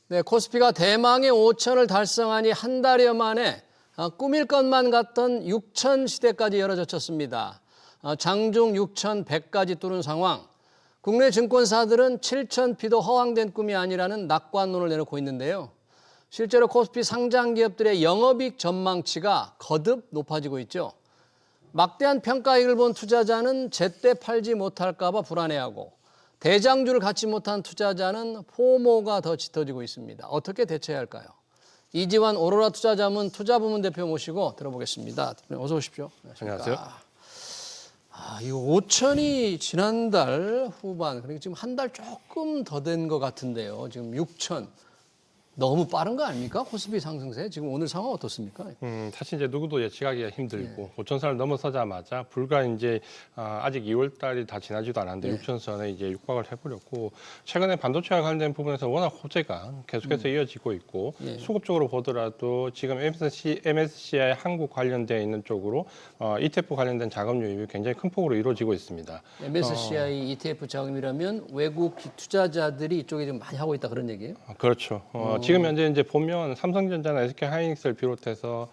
네, 코스피가 대망의 5천을 달성하니 한 달여 만에 꿈일 것만 같던 6천 시대까지 열어젖혔습니다. 장중 6,100까지 뚫은 상황. 국내 증권사들은 7,000피도 허황된 꿈이 아니라는 낙관론을 내놓고 있는데요. 실제로 코스피 상장 기업들의 영업이익 전망치가 거듭 높아지고 있죠. 막대한 평가익을 본 투자자는 제때 팔지 못할까 봐 불안해하고 대장주를 갖지 못한 투자자는 포모가 더 짙어지고 있습니다. 어떻게 대처해야 할까요? 이지환 오로라 투자자문 투자부문 대표 모시고 들어보겠습니다. 대표님 어서 오십시오. 안녕하세요. 이 5천이 지난달 후반, 그러니까 지금 한 달 조금 더 된 것 같은데요. 지금 6천. 너무 빠른 거 아닙니까? 코스피 상승세. 지금 오늘 상황 어떻습니까? 사실 이제 누구도 예측하기가 힘들고 5천선을 넘어서자마자 불과 이제 아직 2월 달이 다 지나지도 않았는데 6천선에 이제 육박을 해버렸고 최근에 반도체와 관련된 부분에서 워낙 호재가 계속해서 이어지고 있고 수급적으로 보더라도 지금 MSCI 한국 관련되어 있는 쪽으로 ETF 관련된 자금 유입이 굉장히 큰 폭으로 이루어지고 있습니다. MSCI ETF 자금이라면 외국 투자자들이 이쪽에 좀 많이 하고 있다 그런 얘기예요? 그렇죠. 지금 현재 이제 보면 삼성전자나 SK하이닉스를 비롯해서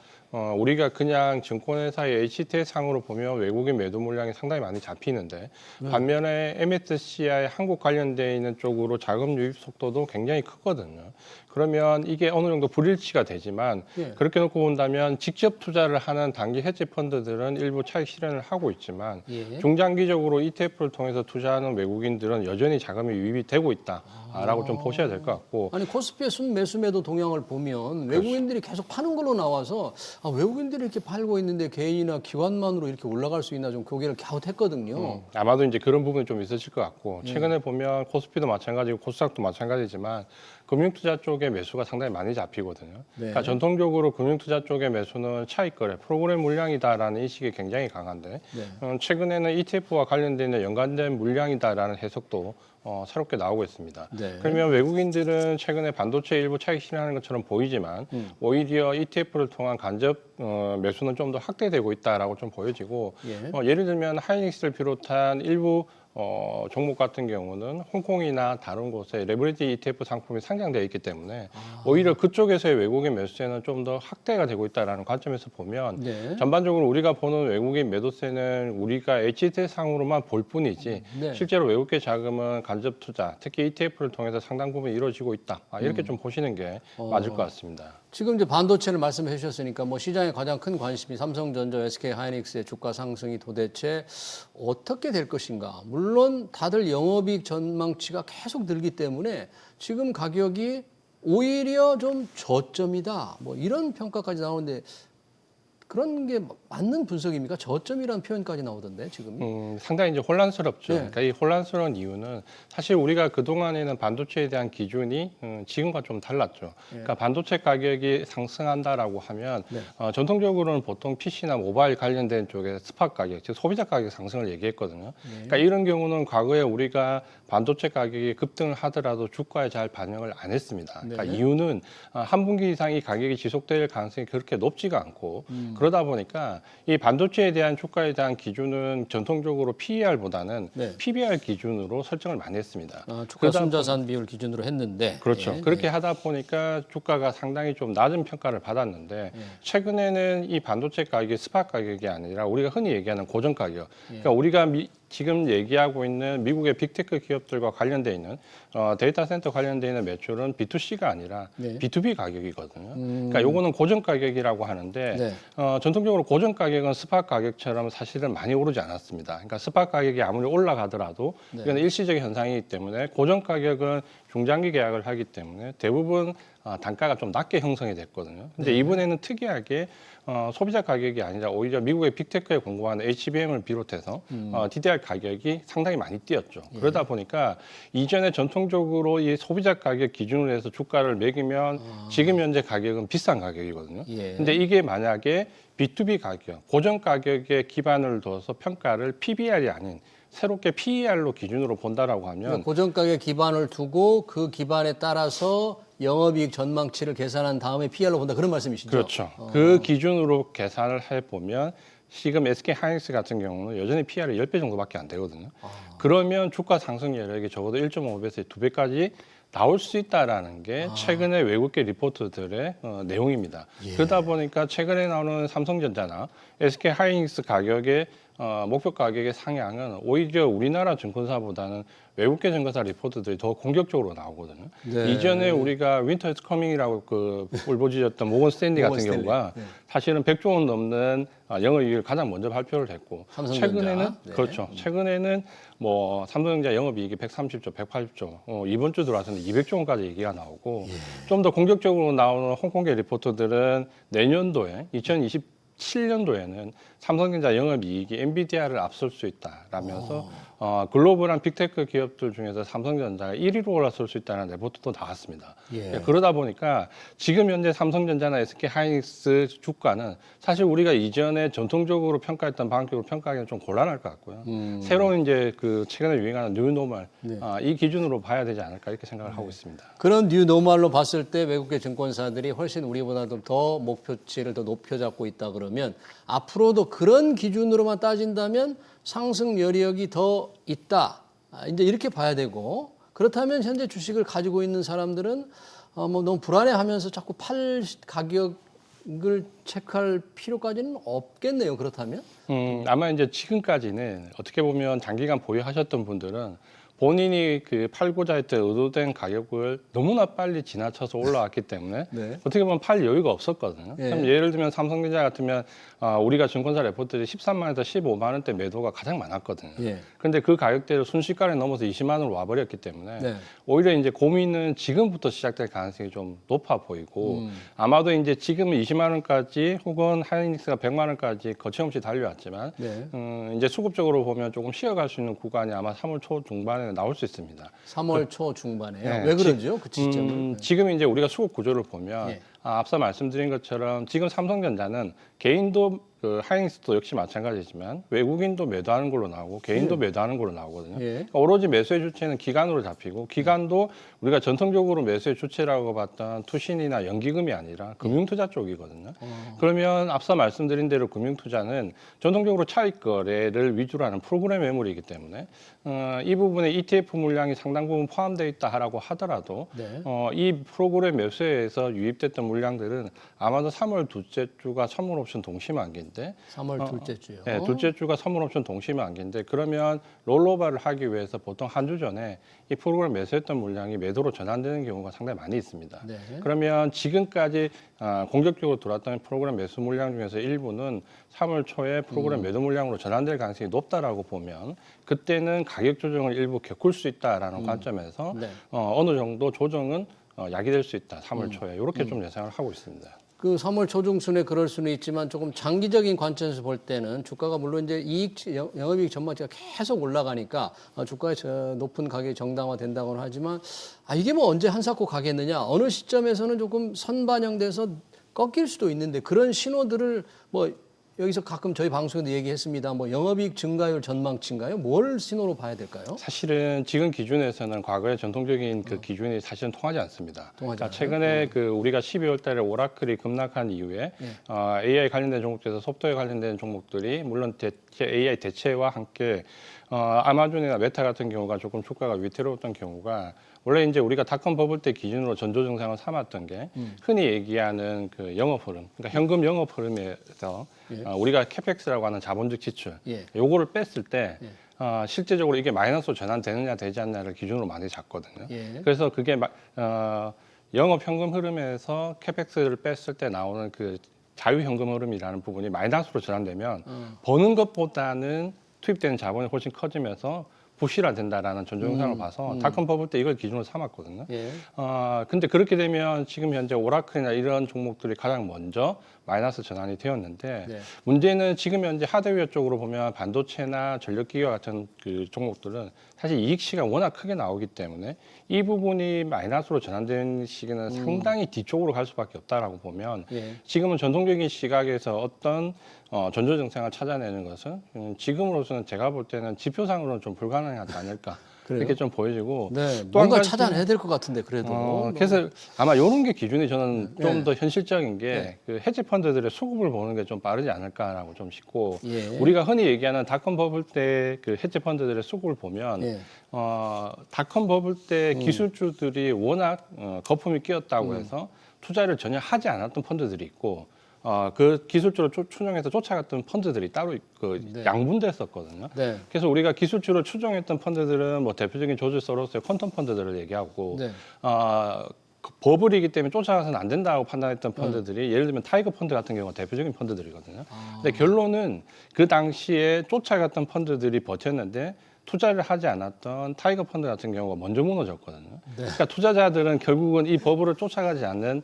우리가 그냥 증권회사의 HTS상으로 보면 외국인 매도 물량이 상당히 많이 잡히는데 반면에 MSCI 한국 관련되어 있는 쪽으로 자금 유입 속도도 굉장히 크거든요. 그러면 이게 어느 정도 불일치가 되지만 그렇게 놓고 본다면 직접 투자를 하는 단기 헤지 펀드들은 일부 차익 실현을 하고 있지만 중장기적으로 ETF를 통해서 투자하는 외국인들은 여전히 자금이 유입이 되고 있다라고 좀 보셔야 될 것 같고. 아니 코스피의 순매수 매도 동향을 보면 외국인들이 계속 파는 걸로 나와서 외국인들이 이렇게 팔고 있는데 개인이나 기관만으로 이렇게 올라갈 수 있나 좀 고개를 갸웃했거든요. 아마도 이제 그런 부분이 좀 있으실 것 같고 최근에 보면 코스피도 마찬가지고 코스닥도 마찬가지지만 금융투자 쪽에 매수가 상당히 많이 잡히거든요. 그러니까 전통적으로 금융투자 쪽의 매수는 차익거래, 프로그램 물량이다라는 인식이 굉장히 강한데 최근에는 ETF와 관련된 연관된 물량이다라는 해석도 새롭게 나오고 있습니다. 그러면 외국인들은 최근에 반도체 일부 차익 실현하는 것처럼 보이지만 오히려 ETF를 통한 간접 매수는 좀 더 확대되고 있다라고 좀 보여지고 예를 들면 하이닉스를 비롯한 일부 종목 같은 경우는 홍콩이나 다른 곳에 레버리지 ETF 상품이 상장되어 있기 때문에 오히려 그쪽에서의 외국인 매수세는 좀 더 확대가 되고 있다는 관점에서 보면 전반적으로 우리가 보는 외국인 매도세는 우리가 HTS상으로만 볼 뿐이지 실제로 외국계 자금은 간접 투자, 특히 ETF를 통해서 상당 부분 이루어지고 있다. 이렇게 좀 보시는 게 맞을 것 같습니다. 지금 이제 반도체를 말씀해 주셨으니까 뭐 시장의 가장 큰 관심이 삼성전자, SK하이닉스의 주가 상승이 도대체 어떻게 될 것인가. 물론 다들 영업이익 전망치가 계속 늘기 때문에 지금 가격이 오히려 좀 저점이다. 뭐 이런 평가까지 나오는데 그런 게 맞는 분석입니까? 저점이라는 표현까지 나오던데 지금. 상당히 이제 혼란스럽죠. 그러니까 이 혼란스러운 이유는 사실 우리가 그 동안에는 반도체에 대한 기준이 지금과 좀 달랐죠. 그러니까 반도체 가격이 상승한다라고 하면 전통적으로는 보통 PC나 모바일 관련된 쪽에 스팟 가격, 즉 소비자 가격 상승을 얘기했거든요. 그러니까 이런 경우는 과거에 우리가 반도체 가격이 급등을 하더라도 주가에 잘 반영을 안 했습니다. 그러니까 이유는 한 분기 이상 이 가격이 지속될 가능성이 그렇게 높지가 않고 그러다 보니까 이 반도체에 대한 주가에 대한 기준은 전통적으로 PER보다는 PBR 기준으로 설정을 많이 했습니다. 주가 순자산 비율 기준으로 했는데. 그렇죠. 그렇게 하다 보니까 주가가 상당히 좀 낮은 평가를 받았는데 최근에는 이 반도체 가격이 스팟 가격이 아니라 우리가 흔히 얘기하는 고정 가격. 그러니까 우리가 지금 얘기하고 있는 미국의 빅테크 기업들과 관련돼 있는 데이터 센터 관련돼 있는 매출은 B2C가 아니라 B2B 가격이거든요. 그러니까 요거는 고정 가격이라고 하는데 전통적으로 고정 가격은 스팟 가격처럼 사실은 많이 오르지 않았습니다. 그러니까 스팟 가격이 아무리 올라가더라도 이건 일시적인 현상이기 때문에 고정 가격은 중장기 계약을 하기 때문에 대부분 단가가 좀 낮게 형성이 됐거든요. 근데 이번에는 특이하게 소비자 가격이 아니라 오히려 미국의 빅테크에 공급하는 HBM을 비롯해서 DDR 가격이 상당히 많이 뛰었죠. 그러다 보니까 이전에 전통적으로 이 소비자 가격 기준으로 해서 주가를 매기면 지금 현재 가격은 비싼 가격이거든요. 근데 이게 만약에 B2B 가격, 고정 가격에 기반을 둬서 평가를 PBR이 아닌 새롭게 PER로 기준으로 본다라고 하면 고정 가격 기반을 두고 그 기반에 따라서 영업이익 전망치를 계산한 다음에 PER로 본다 그런 말씀이시죠? 그렇죠. 그 기준으로 계산을 해보면 지금 SK하이닉스 같은 경우는 여전히 PER이 10배 정도밖에 안 되거든요. 그러면 주가 상승 여력이 적어도 1.5배에서 2배까지 나올 수 있다라는 게 최근에 외국계 리포트들의 내용입니다. 그러다 보니까 최근에 나오는 삼성전자나 SK 하이닉스 가격의 목표 가격의 상향은 오히려 우리나라 증권사보다는 외국계 증권사 리포트들이 더 공격적으로 나오거든요. 네. 이전에 우리가 윈터 이즈 커밍이라고 그 울부짖었던 모건 스탠리 같은 스탠리. 경우가 네. 사실은 100조 원 넘는 영업이익을 가장 먼저 발표를 했고 삼성전자. 최근에는 네. 그렇죠. 최근에는 뭐 삼성전자 영업이익이 130조, 180조, 이번 주 들어와서는 200조 원까지 얘기가 나오고 좀 더 공격적으로 나오는 홍콩계 리포트들은 내년도에 2027년도에는 삼성전자 영업이익이 엔비디아를 앞설 수 있다라면서 글로벌한 빅테크 기업들 중에서 삼성전자가 1위로 올라설 수 있다는 레포트도 나왔습니다. 예. 그러다 보니까 지금 현재 삼성전자나 SK 하이닉스 주가는 사실 우리가 이전에 전통적으로 평가했던 방식으로 평가하기는 좀 곤란할 것 같고요. 새로운 이제 그 최근에 유행하는 뉴노멀 이 기준으로 봐야 되지 않을까 이렇게 생각을 하고 있습니다. 그런 뉴 노멀로 봤을 때 외국계 증권사들이 훨씬 우리보다도 더 목표치를 더 높여 잡고 있다 그러면 앞으로도 그런 기준으로만 따진다면 상승 여력이 더 있다. 이제 이렇게 봐야 되고 그렇다면 현재 주식을 가지고 있는 사람들은 뭐 너무 불안해하면서 자꾸 팔 가격을 체크할 필요까지는 없겠네요. 그렇다면? 아마 이제 지금까지는 어떻게 보면 장기간 보유하셨던 분들은 본인이 그 팔고자 했던 의도된 가격을 너무나 빨리 지나쳐서 올라왔기 때문에 네. 어떻게 보면 팔 여유가 없었거든요. 예. 그럼 예를 들면 삼성전자 같으면 우리가 증권사 레포트들이 13만원에서 15만 원대 매도가 가장 많았거든요. 예. 그런데 그 가격대를 순식간에 넘어서 20만 원으로 와버렸기 때문에 네. 오히려 이제 고민은 지금부터 시작될 가능성이 좀 높아 보이고 아마도 이제 지금은 20만 원까지 혹은 하이닉스가 100만 원까지 거침없이 달려왔지만 네. 이제 수급적으로 보면 조금 쉬어갈 수 있는 구간이 아마 3월 초 중반에 나올 수 있습니다. 3월 초 중반에요. 네. 왜 그러죠? 그 시점을? 지금 이제 우리가 수급 구조를 보면 예. 앞서 말씀드린 것처럼 지금 삼성전자는 개인도 그 하이닉스도 역시 마찬가지지만 외국인도 매도하는 걸로 나오고 개인도 매도하는 걸로 나오거든요. 예. 그러니까 오로지 매수의 주체는 기관으로 잡히고 기관도 우리가 전통적으로 매수의 주체라고 봤던 투신이나 연기금이 아니라 금융투자 쪽이거든요. 그러면 앞서 말씀드린 대로 금융투자는 전통적으로 차익 거래를 위주로 하는 프로그램 매물이기 때문에 이 부분에 ETF 물량이 상당 부분 포함되어 있다라고 하더라도 네. 이 프로그램 매수에서 유입됐던 물량들은 아마도 3월 둘째 주가 선물 옵션 동시 만기인데 3월 둘째 주요. 네, 둘째 주가 선물 옵션 동시 만기인데 그러면 롤오버를 하기 위해서 보통 한 주 전에 이 프로그램 매수했던 물량이 매도로 전환되는 경우가 상당히 많이 있습니다. 네. 그러면 지금까지 공격적으로 들어왔던 프로그램 매수 물량 중에서 일부는 3월 초에 프로그램 매도 물량으로 전환될 가능성이 높다라고 보면 그때는 가격 조정을 일부 겪을 수 있다라는 관점에서 네. 어느 정도 조정은 야기될 수 있다. 3월 초에 이렇게 좀 예상을 하고 있습니다. 그 3월 초중순에 그럴 수는 있지만 조금 장기적인 관점에서 볼 때는 주가가 물론 이제 영업이익 전망치가 계속 올라가니까 주가의 높은 가격이 정당화된다고는 하지만 이게 뭐 언제 한사코 가겠느냐 어느 시점에서는 조금 선반영돼서 꺾일 수도 있는데 그런 신호들을 뭐 여기서 가끔 저희 방송에도 얘기했습니다. 뭐 영업이익 증가율 전망치인가요? 뭘 신호로 봐야 될까요? 사실은 지금 기준에서는 과거의 전통적인 그 기준이 사실은 통하지 않습니다. 통하지 그러니까 않아요? 최근에 그 우리가 12월 달에 오라클이 급락한 이후에 AI 관련된 종목들에서 소프트웨어 관련된 종목들이 물론 AI 대체와 함께 아마존이나 메타 같은 경우가 조금 주가가 위태로웠던 경우가 원래 이제 우리가 닷컴 버블 때 기준으로 전조 증상을 삼았던 게 흔히 얘기하는 그 영업 흐름, 그러니까 현금 영업 흐름에서 우리가 캐펙스라고 하는 자본적 지출, 예. 요거를 뺐을 때 실제적으로 이게 마이너스로 전환되느냐 되지 않느냐를 기준으로 많이 잡거든요. 예. 그래서 그게 영업 현금 흐름에서 캐펙스를 뺐을 때 나오는 그 자유 현금 흐름이라는 부분이 마이너스로 전환되면 버는 것보다는 투입되는 자본이 훨씬 커지면서 부실화된다라는 전조영상을 봐서 닷컴 버블 때 이걸 기준으로 삼았거든요. 예. 근데 그렇게 되면 지금 현재 오라클이나 이런 종목들이 가장 먼저 마이너스 전환이 되었는데 네. 문제는 지금 현재 하드웨어 쪽으로 보면 반도체나 전력기관 같은 그 종목들은 사실 이익시가 워낙 크게 나오기 때문에 이 부분이 마이너스로 전환되는 시기는 상당히 뒤쪽으로 갈 수밖에 없다라고 보면 예. 지금은 전통적인 시각에서 어떤 전조 증상을 찾아내는 것은 지금으로서는 제가 볼 때는 지표상으로는 좀 불가능하지 않을까. 그래요? 이렇게 좀 보여지고 네, 또 한 뭔가 가지 찾아내야 될 것 같은데 그래도. 그래서 아마 이런 게 기준이 저는 좀 네. 더 현실적인 게 네. 그 헤지 펀드들의 수급을 보는 게 좀 빠르지 않을까라고 좀 싶고 예. 우리가 흔히 얘기하는 닷컴 버블 때 그 헤지 펀드들의 수급을 보면 예. 닷컴 버블 때 기술주들이 워낙 거품이 끼었다고 해서 투자를 전혀 하지 않았던 펀드들이 있고 그 기술주를 추종해서 쫓아갔던 펀드들이 따로 네. 양분됐었거든요. 네. 그래서 우리가 기술주를 추종했던 펀드들은 뭐 대표적인 조지 소로스의 퀀텀 펀드들을 얘기하고 네. 그 버블이기 때문에 쫓아가서는 안 된다고 판단했던 펀드들이 예를 들면 타이거 펀드 같은 경우가 대표적인 펀드들이거든요. 근데 결론은 그 당시에 쫓아갔던 펀드들이 버텼는데 투자를 하지 않았던 타이거 펀드 같은 경우가 먼저 무너졌거든요. 그러니까 투자자들은 결국은 이 버블을 쫓아가지 않는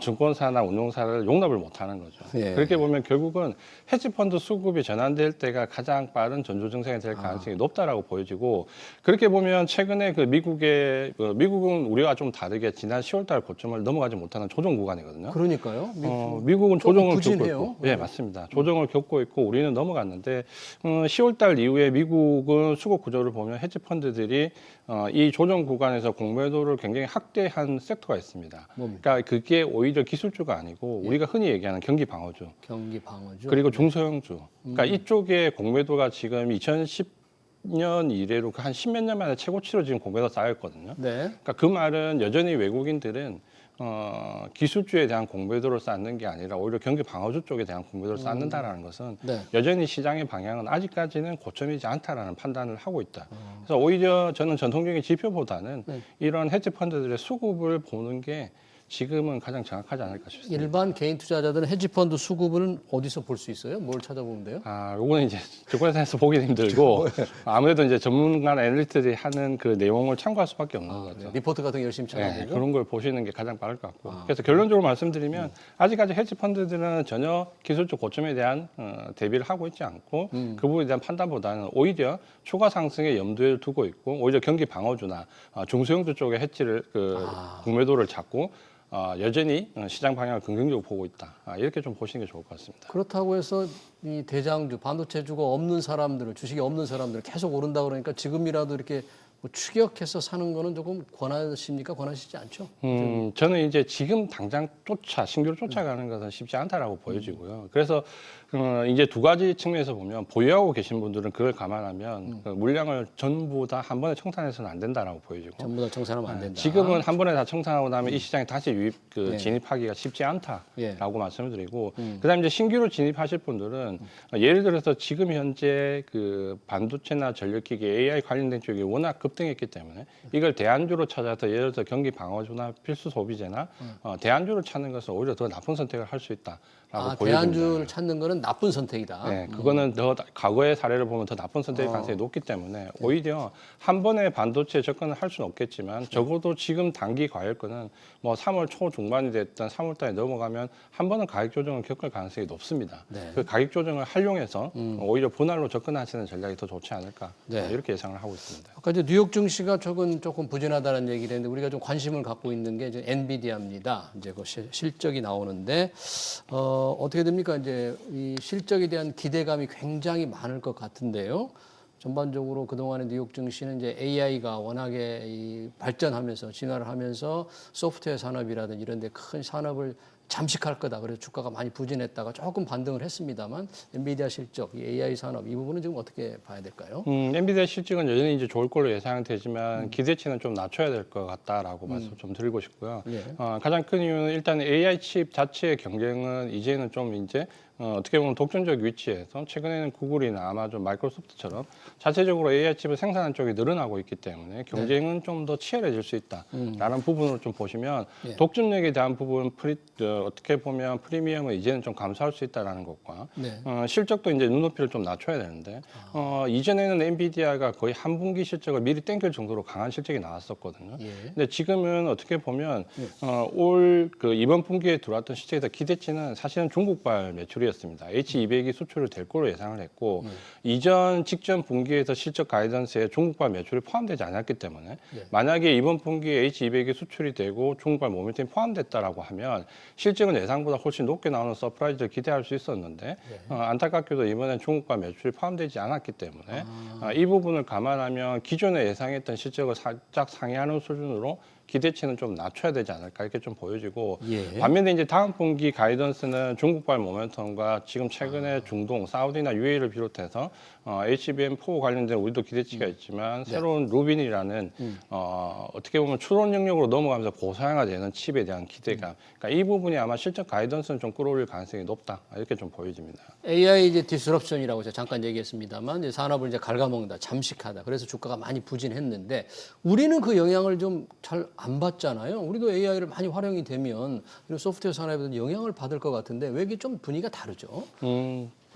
증권사나 운용사를 용납을 못하는 거죠. 예. 그렇게 보면 결국은 헤지 펀드 수급이 전환될 때가 가장 빠른 전조 증상이 될 가능성이 높다라고 보여지고 그렇게 보면 최근에 그 미국은 우리와 좀 다르게 지난 10월달 고점을 넘어가지 못하는 조정 구간이거든요. 그러니까요. 미국은 조정을 겪고 부진해요. 있고, 예, 맞습니다. 조정을 겪고 있고 우리는 넘어갔는데 10월달 이후에 미국은 수급 구조를 보면 헤지 펀드들이 이 조정 구간에서 공매도를 굉장히 확대한 섹터가 있습니다. 그러니까 그게 오히려 기술주가 아니고 우리가 흔히 얘기하는 경기 방어주, 경기 방어주. 그리고 중소형주. 그러니까 이쪽에 공매도가 지금 2010년 이래로 한 10몇 년 만에 최고치로 지금 공매도 쌓였거든요. 네. 그러니까 그 말은 여전히 외국인들은 기술주에 대한 공매도를 쌓는 게 아니라 오히려 경기 방어주 쪽에 대한 공매도를 쌓는다라는 것은 네. 여전히 시장의 방향은 아직까지는 고점이지 않다라는 판단을 하고 있다. 그래서 오히려 저는 전통적인 지표보다는 이런 헤지 펀드들의 수급을 보는 게 지금은 가장 정확하지 않을까 싶습니다. 일반 개인 투자자들은 헤지펀드 수급은 어디서 볼 수 있어요? 뭘 찾아보면 돼요? 요거는 이제 증권사에서 보기 힘들고 아무래도 이제 전문가 애널리스트들이 하는 그 내용을 참고할 수밖에 없는 거죠. 네. 리포트 같은 거 열심히 네, 찾아보고. 그런 걸 보시는 게 가장 빠를 것 같고. 그래서 결론적으로 말씀드리면 아직까지 헤지 펀드들은 전혀 기술적 고점에 대한 대비를 하고 있지 않고 그 부분에 대한 판단보다는 오히려 추가 상승에 염두에 두고 있고 오히려 경기 방어주나 중소형주 쪽의 헤지를 공매도를 잡고 여전히 시장 방향을 긍정적으로 보고 있다. 이렇게 좀 보시는 게 좋을 것 같습니다. 그렇다고 해서 이 대장주, 반도체주가 없는 사람들을, 주식이 없는 사람들을 계속 오른다 그러니까 지금이라도 이렇게 뭐 추격해서 사는 거는 조금 권하십니까? 권하시지 않죠? 저는 이제 지금 당장 신규로 쫓아가는 것은 쉽지 않다라고 보여지고요. 그래서 이제 두 가지 측면에서 보면 보유하고 계신 분들은 그걸 감안하면 그 물량을 전부 다 한 번에 청산해서는 안 된다라고 보여지고 전부 다 청산하면 안 된다. 지금은 한 번에 다 청산하고 나면 이 시장에 다시 네. 진입하기가 쉽지 않다라고 예. 말씀을 드리고 그다음에 이제 신규로 진입하실 분들은 예를 들어서 지금 현재 그 반도체나 전력기기 AI 관련된 쪽이 워낙 급등했기 때문에 이걸 대안주로 찾아서 예를 들어 경기 방어주나 필수 소비재나 대안주를 찾는 것은 오히려 더 나쁜 선택을 할 수 있다라고 보여집니다. 대안주를 찾는 거는 나쁜 선택이다. 네, 그거는 더 과거의 사례를 보면 더 나쁜 선택의 가능성이 높기 때문에 오히려 한 번에 반도체에 접근을 할 수는 없겠지만 적어도 지금 단기 과열권은 뭐 3월 초 중반이 됐든 3월 달에 넘어가면 한 번은 가격 조정을 겪을 가능성이 높습니다. 네. 그 가격 조정을 활용해서 오히려 분할로 접근하시는 전략이 더 좋지 않을까 네. 이렇게 예상을 하고 있습니다. 아까 이제 뉴욕 증시가 조금 부진하다는 얘기를 했는데 우리가 좀 관심을 갖고 있는 게 이제 엔비디아입니다. 이제 그 실적이 나오는데 어떻게 됩니까? 이제 이 실적에 대한 기대감이 굉장히 많을 것 같은데요. 전반적으로 그동안의 뉴욕 증시는 이제 AI가 워낙에 발전하면서 진화를 하면서 소프트웨어 산업이라든지 이런 데 큰 산업을 잠식할 거다. 그래서 주가가 많이 부진했다가 조금 반등을 했습니다만 엔비디아 실적, 이 AI 산업 이 부분은 지금 어떻게 봐야 될까요? 엔비디아 실적은 여전히 이제 좋을 걸로 예상되지만 기대치는 좀 낮춰야 될 것 같다라고 말씀 좀 드리고 싶고요. 예. 가장 큰 이유는 일단 AI 칩 자체의 경쟁은 이제는 좀 이제 어떻게 보면 독점적 위치에서 최근에는 구글이나 아마존, 마이크로소프트처럼 자체적으로 AI 칩을 생산하는 쪽이 늘어나고 있기 때문에 경쟁은 좀 더 치열해질 수 있다라는 부분을 좀 보시면 예. 독점력에 대한 부분 어떻게 보면 프리미엄을 이제는 좀 감소할 수 있다라는 것과 네. 실적도 이제 눈높이를 좀 낮춰야 되는데 이전에는 엔비디아가 거의 한 분기 실적을 미리 땡길 정도로 강한 실적이 나왔었거든요. 예. 근데 지금은 어떻게 보면 올 이번 분기에 들어왔던 실적에서 기대치는 사실은 중국발 매출이었습니다. H200이 수출을 될 걸로 예상을 했고 이전 직전 분기에서 실적 가이던스에 중국발 매출이 포함되지 않았기 때문에 만약에 이번 분기에 H200이 수출이 되고 중국발 모멘텀이 포함됐다라고 하면 실적은 예상보다 훨씬 높게 나오는 서프라이즈를 기대할 수 있었는데 안타깝게도 이번엔 중국과 매출이 포함되지 않았기 때문에 이 부분을 감안하면 기존에 예상했던 실적을 살짝 상회하는 수준으로 기대치는 좀 낮춰야 되지 않을까 이렇게 좀 보여지고 예. 반면에 이제 다음 분기 가이던스는 중국발 모멘텀과 지금 최근에 중동, 사우디나 UAE를 비롯해서 HBM4 관련된 우리도 기대치가 있지만 새로운 루빈이라는 어떻게 보면 추론 영역으로 넘어가면서 고사양화되는 칩에 대한 기대감. 그러니까 이 부분이 아마 실적 가이던스는 좀 끌어올릴 가능성이 높다 이렇게 좀 보여집니다. AI 이제 디스럽션이라고 제가 잠깐 얘기했습니다만 이제 산업을 이제 갉아먹는다, 잠식하다. 그래서 주가가 많이 부진했는데 우리는 그 영향을 좀 잘 안 받잖아요. 우리도 AI를 많이 활용이 되면 이런 소프트웨어 산업에도 영향을 받을 것 같은데 왜 이게 좀 분위기가 다르죠?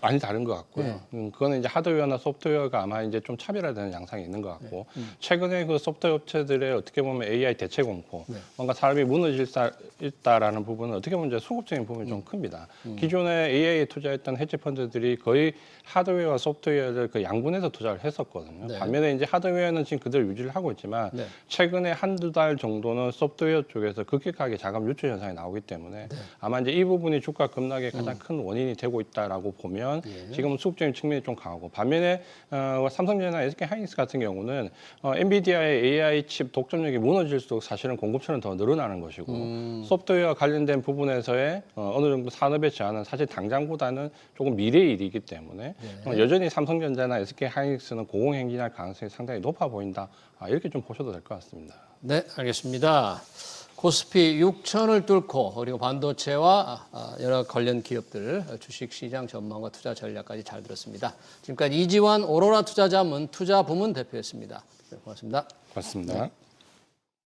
많이 다른 것 같고요. 네. 그거는 이제 하드웨어나 소프트웨어가 아마 이제 좀 차별화되는 양상이 있는 것 같고 최근에 그 소프트웨어 업체들의 어떻게 보면 AI 대체 공포, 뭔가 사람이 무너질 수 있다라는 부분은 어떻게 보면 이제 수급적인 부분이 좀 큽니다. 기존에 AI에 투자했던 헤지 펀드들이 거의 하드웨어와 소프트웨어를 그 양분해서 투자를 했었거든요. 네. 반면에 이제 하드웨어는 지금 그대로 유지를 하고 있지만 네. 최근에 한두 달 정도는 소프트웨어 쪽에서 급격하게 자금 유출 현상이 나오기 때문에 아마 이제 이 부분이 주가 급락의 가장 큰 원인이 되고 있다라고 보면 지금은 수급적인 측면이 좀 강하고 반면에 삼성전자나 SK하이닉스 같은 경우는 엔비디아의 AI 칩 독점력이 무너질수록 사실은 공급처는 더 늘어나는 것이고 소프트웨어와 관련된 부분에서의 어느 정도 산업의 제한은 사실 당장보다는 조금 미래의 일이기 때문에 여전히 삼성전자나 SK하이닉스는 고공행진할 가능성이 상당히 높아 보인다. 이렇게 좀 보셔도 될 것 같습니다. 네, 알겠습니다. 코스피 6천을 뚫고 그리고 반도체와 여러 관련 기업들 주식시장 전망과 투자 전략까지 잘 들었습니다. 지금까지 이지환 오로라 투자자문 투자부문 대표였습니다. 네, 고맙습니다. 고맙습니다.